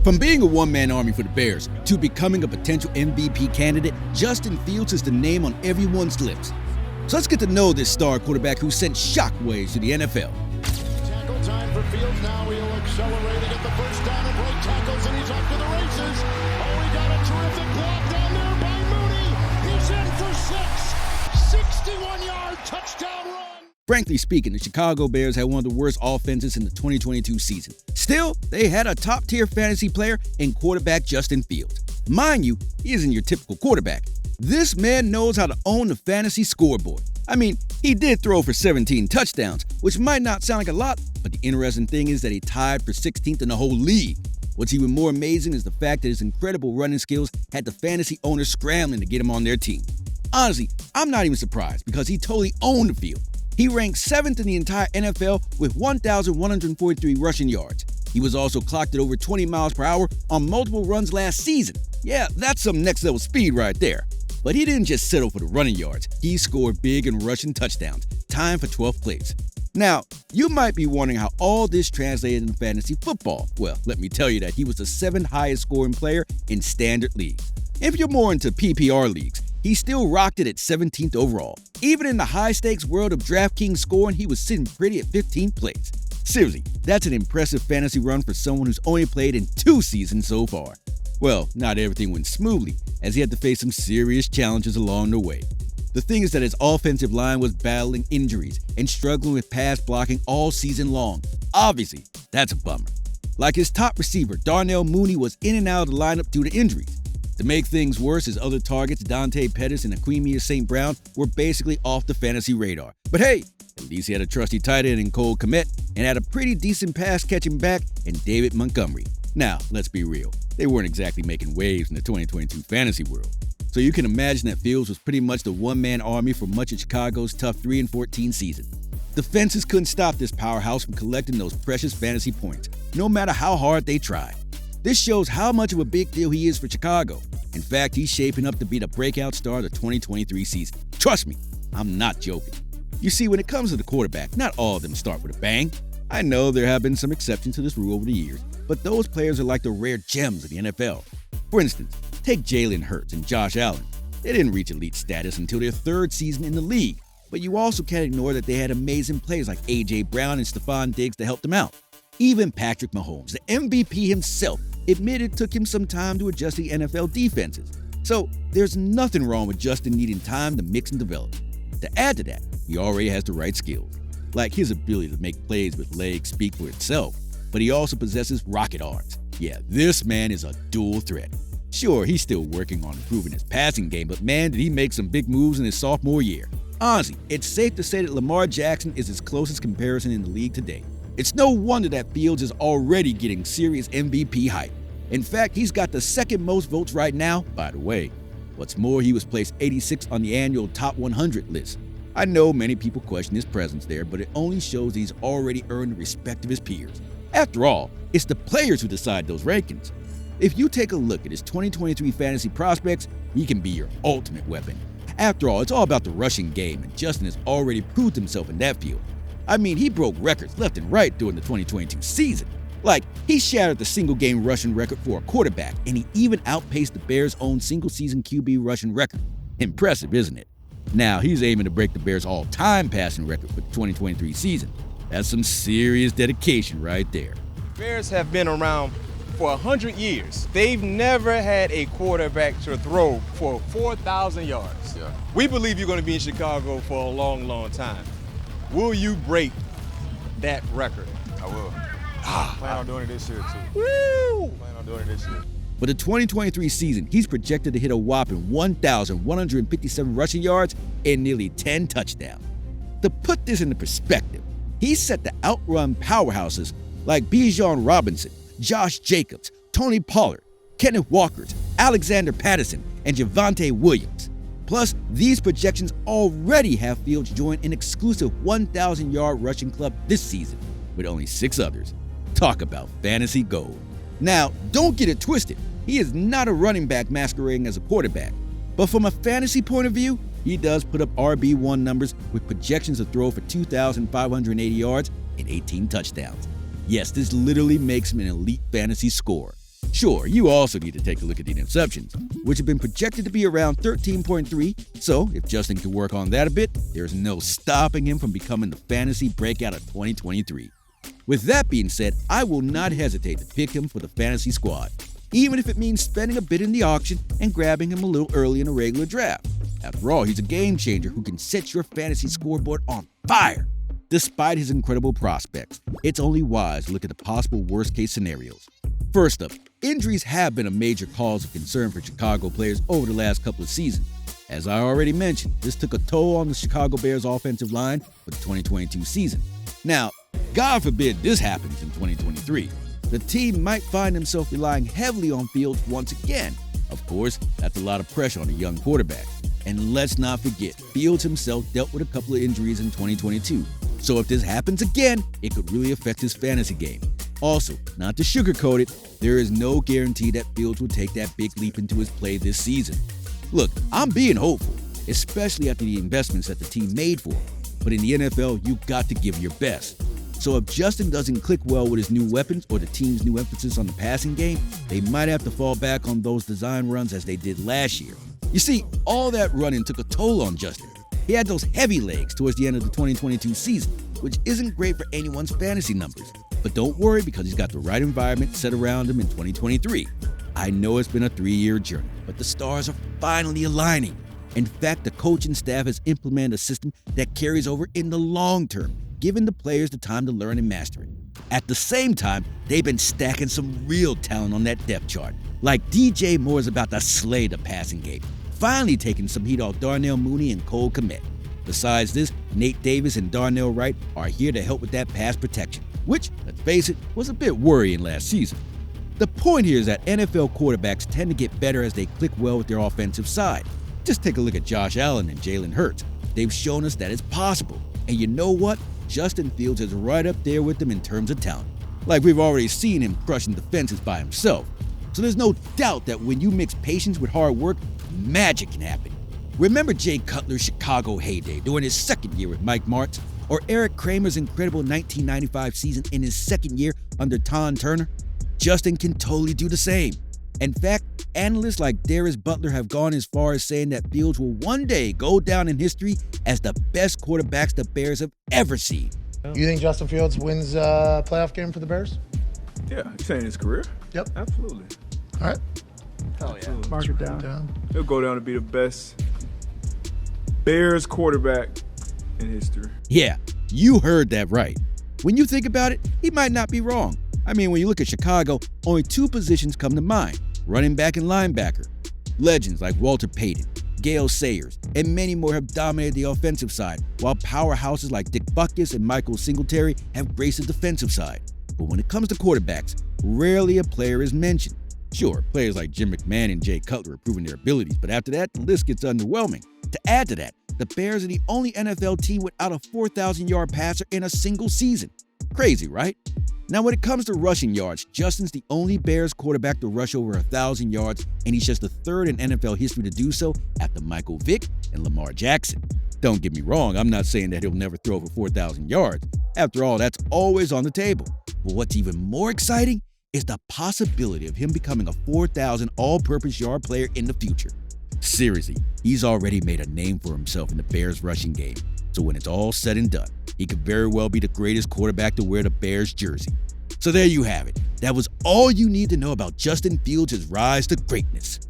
From being a one-man army for the Bears to becoming a potential MVP candidate, Justin Fields is the name on everyone's lips. So let's get to know this star quarterback who sent shockwaves to the NFL. Tackle time for Fields. Now he'll accelerate and get the first down and break tackles, and he's off to the races. Oh, he got a terrific block down there by Mooney. He's in for 61-yard touchdown run. Frankly speaking, the Chicago Bears had one of the worst offenses in the 2022 season. Still, they had a top-tier fantasy player in quarterback Justin Fields. Mind you, he isn't your typical quarterback. This man knows how to own the fantasy scoreboard. I mean, he did throw for 17 touchdowns, which might not sound like a lot, but the interesting thing is that he tied for 16th in the whole league. What's even more amazing is the fact that his incredible running skills had the fantasy owners scrambling to get him on their team. Honestly, I'm not even surprised because he totally owned the field. He ranked 7th in the entire NFL with 1,143 rushing yards. He was also clocked at over 20 miles per hour on multiple runs last season. Yeah, that's some next-level speed right there. But he didn't just settle for the running yards. He scored big and rushing touchdowns, tying for 12th place. Now, you might be wondering how all this translated into fantasy football. Well, let me tell you that he was the 7th highest scoring player in standard leagues. If you're more into PPR leagues, he still rocked it at 17th overall. Even in the high-stakes world of DraftKings scoring, he was sitting pretty at 15th place. Seriously, that's an impressive fantasy run for someone who's only played in 2 seasons so far. Well, not everything went smoothly, as he had to face some serious challenges along the way. The thing is that his offensive line was battling injuries and struggling with pass blocking all season long. Obviously, that's a bummer. Like his top receiver, Darnell Mooney, was in and out of the lineup due to injuries. To make things worse, his other targets, Dante Pettis and Aquemia St. Brown, were basically off the fantasy radar. But hey, at least he had a trusty tight end in Cole Kmet and had a pretty decent pass-catching back in David Montgomery. Now, let's be real. They weren't exactly making waves in the 2022 fantasy world. So you can imagine that Fields was pretty much the one-man army for much of Chicago's tough 3-14 season. The fences couldn't stop this powerhouse from collecting those precious fantasy points, no matter how hard they tried. This shows how much of a big deal he is for Chicago. In fact, he's shaping up to be the breakout star of the 2023 season. Trust me, I'm not joking. You see, when it comes to the quarterback, not all of them start with a bang. I know there have been some exceptions to this rule over the years, but those players are like the rare gems of the NFL. For instance, take Jalen Hurts and Josh Allen. They didn't reach elite status until their 3rd season in the league, but you also can't ignore that they had amazing players like A.J. Brown and Stephon Diggs to help them out. Even Patrick Mahomes, the MVP himself, admitted it took him some time to adjust the NFL defenses. So there's nothing wrong with Justin needing time to mix and develop. To add to that, he already has the right skills. Like his ability to make plays with legs speak for itself, but he also possesses rocket arms. Yeah, this man is a dual threat. Sure, he's still working on improving his passing game, but man, did he make some big moves in his sophomore year. Honestly, it's safe to say that Lamar Jackson is his closest comparison in the league today. It's no wonder that Fields is already getting serious MVP hype. In fact, he's got the 2nd most votes right now, by the way. What's more, he was placed 86th on the annual Top 100 list. I know many people question his presence there, but it only shows he's already earned the respect of his peers. After all, it's the players who decide those rankings. If you take a look at his 2023 fantasy prospects, he can be your ultimate weapon. After all, it's all about the rushing game, and Justin has already proved himself in that field. I mean, he broke records left and right during the 2022 season. Like, he shattered the single-game rushing record for a quarterback, and he even outpaced the Bears' own single-season QB rushing record. Impressive, isn't it? Now, he's aiming to break the Bears' all-time passing record for the 2023 season. That's some serious dedication right there. Bears have been around for 100 years. They've never had a quarterback to throw for 4,000 yards. Yeah. We believe you're going to be in Chicago for a long, long time. Will you break that record? I will. Plan on doing it this year, too. Woo! Plan on doing it this year. For the 2023 season, he's projected to hit a whopping 1,157 rushing yards and nearly 10 touchdowns. To put this into perspective, he's set to outrun powerhouses like Bijan Robinson, Josh Jacobs, Tony Pollard, Kenneth Walker, Alexander Patterson, and Javonte Williams. Plus, these projections already have Fields join an exclusive 1,000-yard rushing club this season, with only 6 others. Talk about fantasy gold. Now, don't get it twisted. He is not a running back masquerading as a quarterback. But from a fantasy point of view, he does put up RB1 numbers with projections to throw for 2,580 yards and 18 touchdowns. Yes, this literally makes him an elite fantasy scorer. Sure, you also need to take a look at the interceptions, which have been projected to be around 13.3, so if Justin can work on that a bit, there's no stopping him from becoming the Fantasy Breakout of 2023. With that being said, I will not hesitate to pick him for the fantasy squad, even if it means spending a bit in the auction and grabbing him a little early in a regular draft. After all, he's a game changer who can set your fantasy scoreboard on fire. Despite his incredible prospects, it's only wise to look at the possible worst-case scenarios. First up, injuries have been a major cause of concern for Chicago players over the last couple of seasons. As I already mentioned, this took a toll on the Chicago Bears offensive line for the 2022 season. Now, God forbid this happens in 2023. The team might find themselves relying heavily on Fields once again. Of course, that's a lot of pressure on a young quarterback. And let's not forget, Fields himself dealt with a couple of injuries in 2022. So if this happens again, it could really affect his fantasy game. Also, not to sugarcoat it, there is no guarantee that Fields will take that big leap into his play this season. Look, I'm being hopeful, especially after the investments that the team made for him. But in the NFL, you got to give your best. So if Justin doesn't click well with his new weapons or the team's new emphasis on the passing game, they might have to fall back on those design runs as they did last year. You see, all that running took a toll on Justin. He had those heavy legs towards the end of the 2022 season, which isn't great for anyone's fantasy numbers. But don't worry, because he's got the right environment set around him in 2023. I know it's been a 3-year journey, but the stars are finally aligning. In fact, the coaching staff has implemented a system that carries over in the long term, giving the players the time to learn and master it. At the same time, they've been stacking some real talent on that depth chart. Like DJ Moore is about to slay the passing game, finally taking some heat off Darnell Mooney and Cole Kmet. Besides this, Nate Davis and Darnell Wright are here to help with that pass protection, which, let's face it, was a bit worrying last season. The point here is that NFL quarterbacks tend to get better as they click well with their offensive side. Just take a look at Josh Allen and Jalen Hurts. They've shown us that it's possible. And you know what? Justin Fields is right up there with them in terms of talent. Like we've already seen him crushing defenses by himself. So there's no doubt that when you mix patience with hard work, magic can happen. Remember Jay Cutler's Chicago heyday during his second year with Mike Martz? Or Eric Kramer's incredible 1995 season in his second year under Ton Turner? Justin can totally do the same. In fact, analysts like Darius Butler have gone as far as saying that Fields will one day go down in history as the best quarterbacks the Bears have ever seen. You think Justin Fields wins a playoff game for the Bears? Yeah, you saying his career? Yep. Absolutely. All right. Hell yeah. Mark it down. He'll go down to be the best Bears quarterback in history. Yeah, you heard that right. When you think about it, he might not be wrong. I mean, when you look at Chicago, only 2 positions come to mind: running back and linebacker. Legends like Walter Payton, Gale Sayers, and many more have dominated the offensive side, while powerhouses like Dick Butkus and Michael Singletary have graced the defensive side. But when it comes to quarterbacks, rarely a player is mentioned. Sure, players like Jim McMahon and Jay Cutler are proving their abilities, but after that, the list gets underwhelming. To add to that, the Bears are the only NFL team without a 4,000-yard passer in a single season. Crazy, right? Now, when it comes to rushing yards, Justin's the only Bears quarterback to rush over 1,000 yards, and he's just the third in NFL history to do so after Michael Vick and Lamar Jackson. Don't get me wrong, I'm not saying that he'll never throw over 4,000 yards. After all, that's always on the table. But what's even more exciting is the possibility of him becoming a 4,000 all-purpose yard player in the future. Seriously, he's already made a name for himself in the Bears rushing game. So when it's all said and done, he could very well be the greatest quarterback to wear the Bears jersey. So there you have it. That was all you need to know about Justin Fields' rise to greatness.